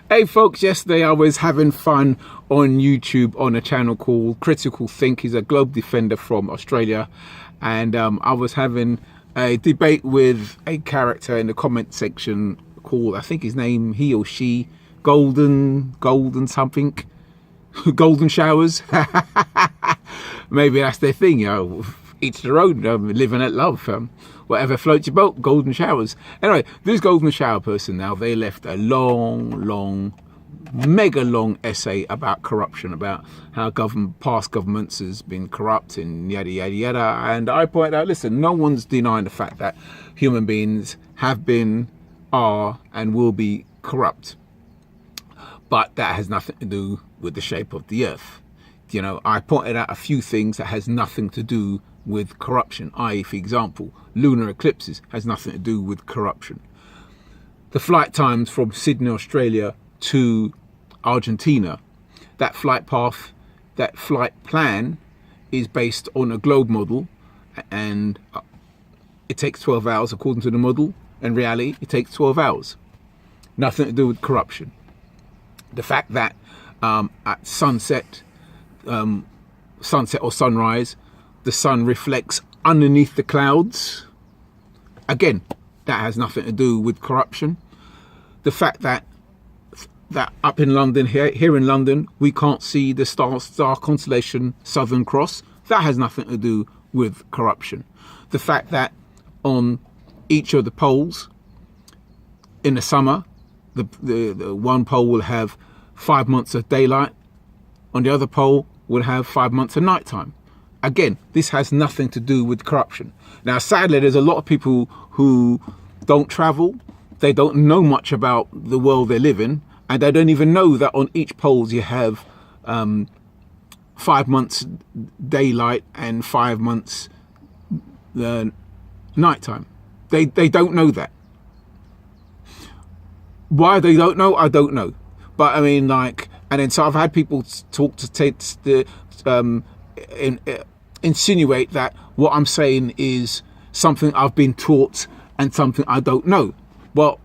Hey folks, yesterday I was having fun on YouTube on a channel called Critical Think. He's a globe defender from Australia, and I was having a debate with a character in the comment section called, I think his name, he or she, Golden something, Golden Showers. Maybe that's their thing, you know, each their own, living at love, whatever floats your boat, golden showers. Anyway, this golden shower person now, they left a long, mega long essay about corruption, about how past governments has been corrupt and yada, yada, yada. And I point out, listen, no one's denying the fact that human beings have been, are, and will be corrupt. But that has nothing to do with the shape of the earth. You know, I pointed out a few things that has nothing to do with corruption, i.e., for example, lunar eclipses has nothing to do with corruption. The flight times from Sydney, Australia to Argentina, that flight path, that flight plan is based on a globe model, and it takes 12 hours according to the model. In reality, it takes 12 hours. Nothing to do with corruption. The fact that at sunset or sunrise, the sun reflects underneath the clouds. Again, that has nothing to do with corruption. The fact that up in London, here in London, we can't see the star constellation Southern Cross. That has nothing to do with corruption. The fact that on each of the poles in the summer, the one pole will have 5 months of daylight, on the other pole will have 5 months of nighttime. Again, this has nothing to do with corruption. Now, sadly, there's a lot of people who don't travel. They don't know much about the world they live in, and they don't even know that on each pole you have 5 months daylight and 5 months nighttime. They don't know that. Why they don't know, I don't know. But I mean, like, and then so I've had people talk to insinuate that what I'm saying is something I've been taught and something I don't know. Well,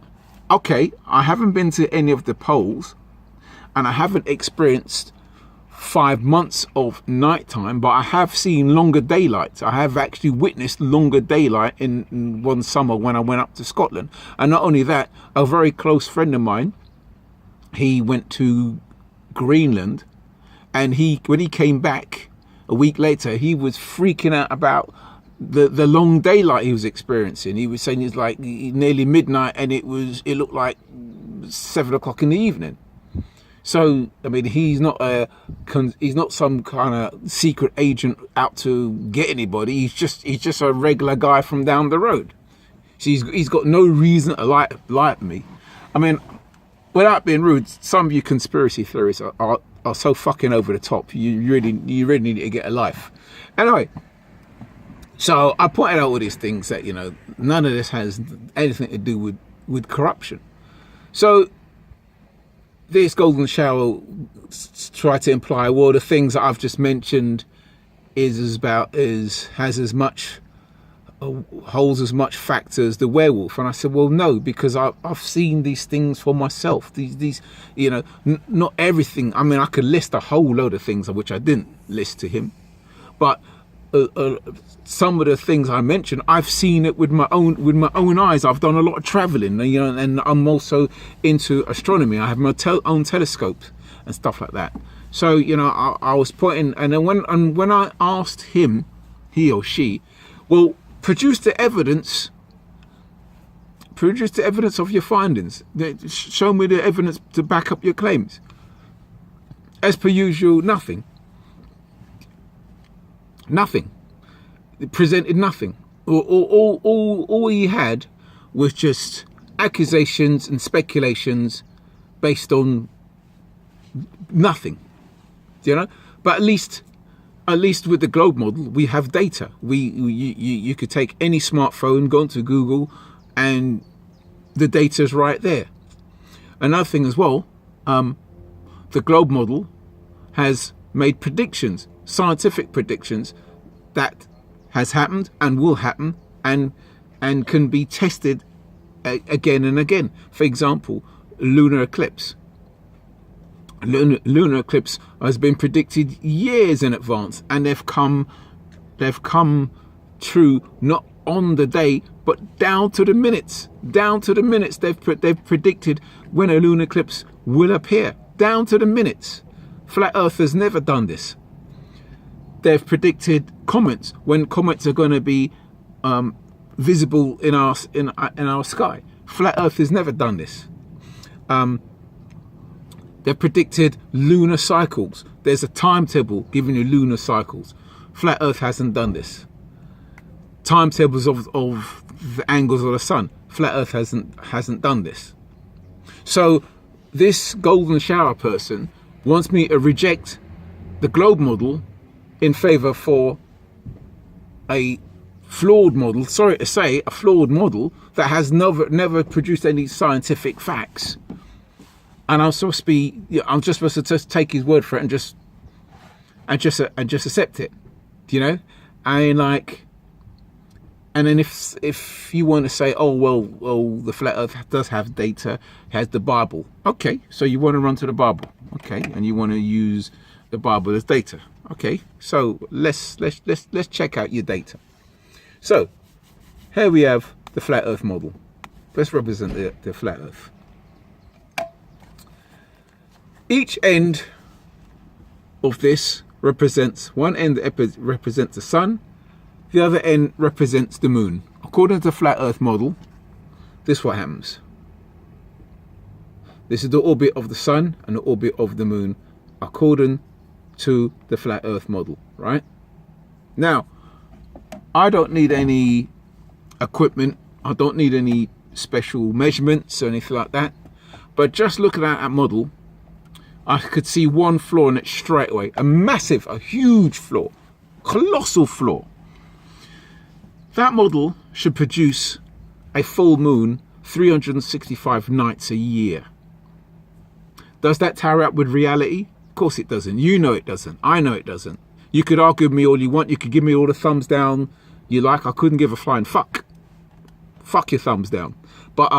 okay, I haven't been to any of the poles and I haven't experienced 5 months of nighttime, but I have seen longer daylight. I have actually witnessed longer daylight in one summer when I went up to Scotland. And not only that, a very close friend of mine, he went to Greenland, and when he came back a week later, he was freaking out about the long daylight he was experiencing. He was saying it's like nearly midnight and it looked like 7 o'clock in the evening. So, I mean, he's not some kind of secret agent out to get anybody. He's just a regular guy from down the road. So he's got no reason to like me. I mean, without being rude, some of you conspiracy theories are so fucking over the top. You really need to get a life. Anyway, so I pointed out all these things that, you know, none of this has anything to do with corruption. So this golden shower tried to imply, well, the things that I've just mentioned holds as much fact as the werewolf. And I said, well, no, because I've seen these things for myself. These you know, not everything. I mean, I could list a whole load of things which I didn't list to him, but some of the things I mentioned, I've seen it with my own eyes. I've done a lot of traveling, you know, and I'm also into astronomy. I have my own telescope and stuff like that. So, you know, I was pointing, and then when I asked him, he or she, well, produce the evidence of your findings. Show me the evidence to back up your claims. As per usual, nothing. It presented nothing. All he had was just accusations and speculations based on nothing, you know. But at least with the globe model, we have data. You could take any smartphone, go onto Google, and the data's right there. Another thing as well, the globe model has made predictions, scientific predictions, that has happened and will happen and can be tested again and again. For example, lunar eclipse. Lunar eclipse has been predicted years in advance, and they've come true not on the day but down to the minutes. They've predicted when a lunar eclipse will appear, down to the minutes. Flat earthers never done this. They've predicted comets, when comets are going to be visible in our sky. Flat earthers never done this. They've predicted lunar cycles. There's a timetable giving you lunar cycles. Flat Earth hasn't done this. Timetables of the angles of the sun. Flat Earth hasn't done this. So this golden shower person wants me to reject the globe model in favor for a flawed model. Sorry to say, a flawed model that has never produced any scientific facts. And I'm supposed to be, I'm just supposed to just take his word for it and just accept it, you know? And like, and then if you want to say, oh well, the flat Earth does have data, has the Bible, okay, so you want to run to the Bible, okay, and you want to use the Bible as data, okay, so let's check out your data. So here we have the flat Earth model. Let's represent the flat Earth. Each end of this represents, one end represents the sun, the other end represents the moon. According to the flat Earth model, this is what happens. This is the orbit of the sun and the orbit of the moon, according to the flat Earth model, right? Now, I don't need any equipment. I don't need any special measurements or anything like that. But just looking at that model, I could see one flaw in it straight away. A huge flaw. Colossal flaw. That model should produce a full moon 365 nights a year. Does that tally up with reality? Of course it doesn't. You know it doesn't. I know it doesn't. You could argue with me all you want. You could give me all the thumbs down you like. I couldn't give a flying fuck. Fuck your thumbs down. But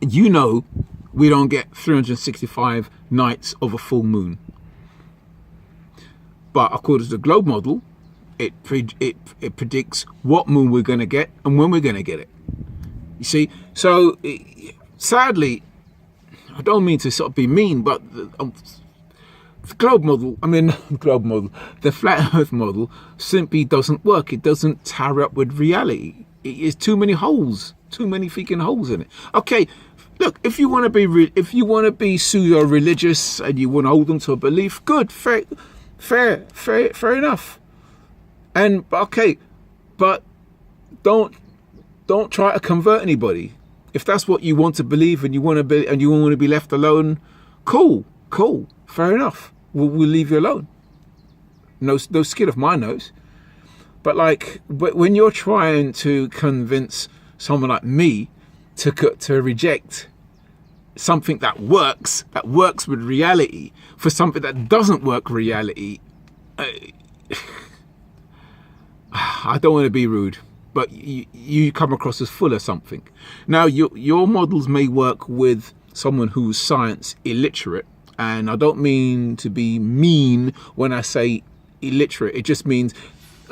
you know we don't get 365 nights of a full moon. But according to the globe model, it predicts what moon we're going to get and when we're going to get it. You see, so sadly, I don't mean to sort of be mean, but the globe model, the flat Earth model simply doesn't work. It doesn't tally up with reality. It's too many holes, too many freaking holes in it. Okay. Look, if you want to be pseudo-religious and you want to hold them to a belief, good, fair enough. And okay, but don't try to convert anybody. If that's what you want to believe and you want to be left alone, cool, fair enough. We'll leave you alone. No skin off my nose. But when you're trying to convince someone like me to reject something that works with reality for something that doesn't work reality, I don't want to be rude, but you come across as full of something. Now your models may work with someone who's science illiterate, and I don't mean to be mean when I say illiterate. It just means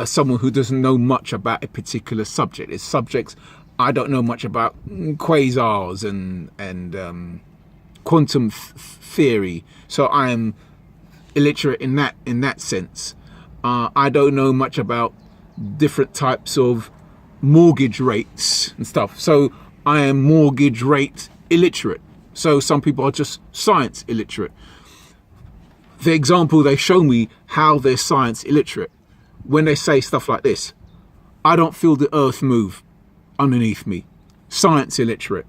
someone who doesn't know much about a particular subject. It's subjects I don't know much about, quasars and quantum theory, so I am illiterate in that sense. I don't know much about different types of mortgage rates and stuff, so I am mortgage rate illiterate. So some people are just science illiterate. The example they show me how they're science illiterate when they say stuff like this: I don't feel the earth move underneath me. Science illiterate.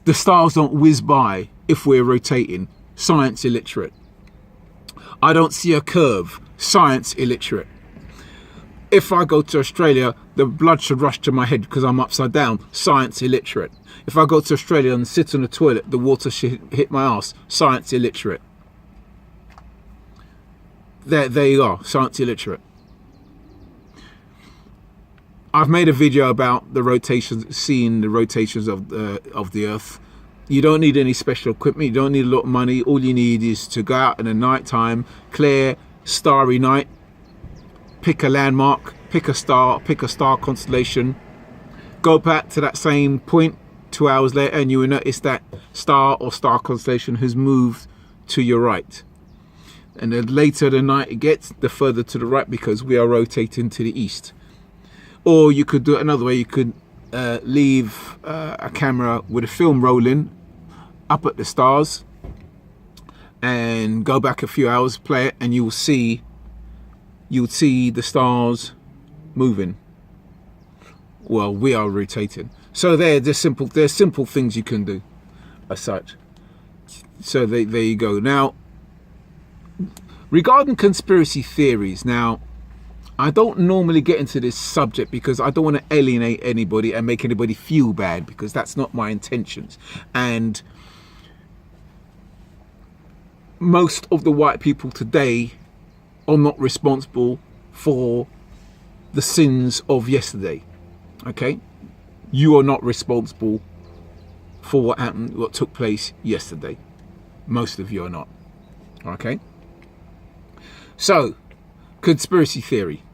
The stars don't whiz by if we're rotating. Science illiterate. I don't see a curve. Science illiterate. If I go to Australia, the blood should rush to my head because I'm upside down. Science illiterate. If I go to Australia and sit on the toilet, the water should hit my ass. Science illiterate. There you are. Science illiterate. I've made a video about the rotations, seeing the rotations of the Earth, You don't need any special equipment. You don't need a lot of money. All you need is to go out in the night time, clear, starry night, pick a landmark, pick a star constellation, go back to that same point 2 hours later, and you will notice that star or star constellation has moved to your right. And the later the night it gets, the further to the right, because we are rotating to the east. Or you could do it another way. You could leave a camera with a film rolling up at the stars and go back a few hours, play it, and you'll see the stars moving. Well, we are rotating. So there's simple things you can do as such. So there you go. Now, regarding conspiracy theories, now I don't normally get into this subject because I don't want to alienate anybody and make anybody feel bad, because that's not my intentions. And most of the white people today are not responsible for the sins of yesterday. Okay? You are not responsible for what happened, what took place yesterday. Most of you are not. Okay? So, conspiracy theory.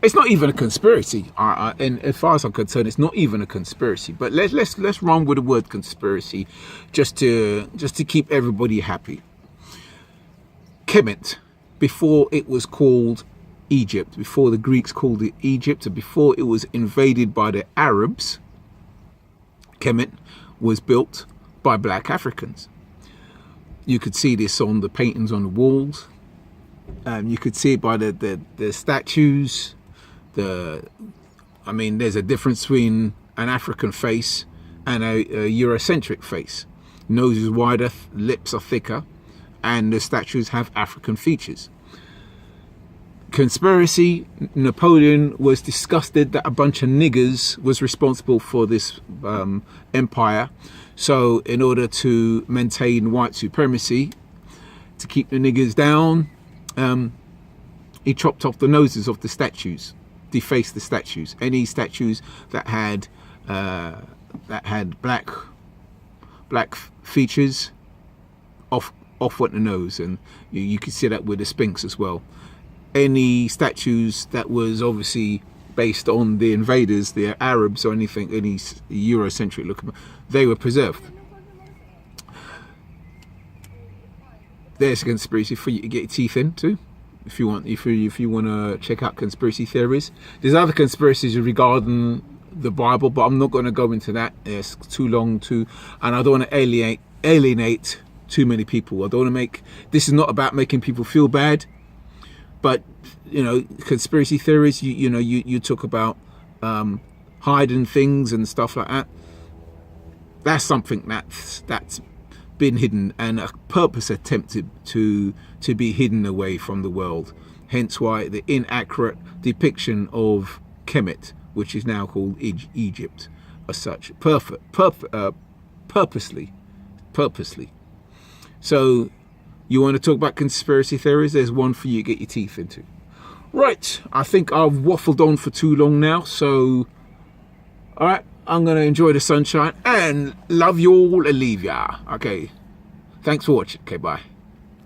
It's not even a conspiracy. And as far as I'm concerned, it's not even a conspiracy. But let's run with the word conspiracy, just to keep everybody happy. Kemet, before it was called Egypt, before the Greeks called it Egypt, and before it was invaded by the Arabs, Kemet was built by black Africans. You could see this on the paintings on the walls. You could see it by the statues. There's a difference between an African face and a Eurocentric face. Nose is wider, lips are thicker, and the statues have African features. Conspiracy. Napoleon was disgusted that a bunch of niggers was responsible for this empire. So in order to maintain white supremacy, to keep the niggers down, he chopped off the noses of the statues, defaced the statues. Any statues that had black features, off went the nose. And you can see that with the Sphinx as well. Any statues that was obviously based on the invaders, the Arabs or anything, any Eurocentric look, they were preserved. There's a conspiracy for you to get your teeth into, if you want to check out conspiracy theories. There's other conspiracies regarding the Bible, but I'm not going to go into that. It's too long, and I don't want to alienate too many people. I don't want to make this is not about making people feel bad. But, conspiracy theories, you talk about hiding things and stuff like that. That's something that's been hidden and a purpose attempted to be hidden away from the world. Hence why the inaccurate depiction of Kemet, which is now called Egypt, as such, purposely. So, you want to talk about conspiracy theories? There's one for you to get your teeth into. Right, I think I've waffled on for too long now. So, all right, I'm going to enjoy the sunshine and love you all and leave ya. Okay, thanks for watching. Okay, bye.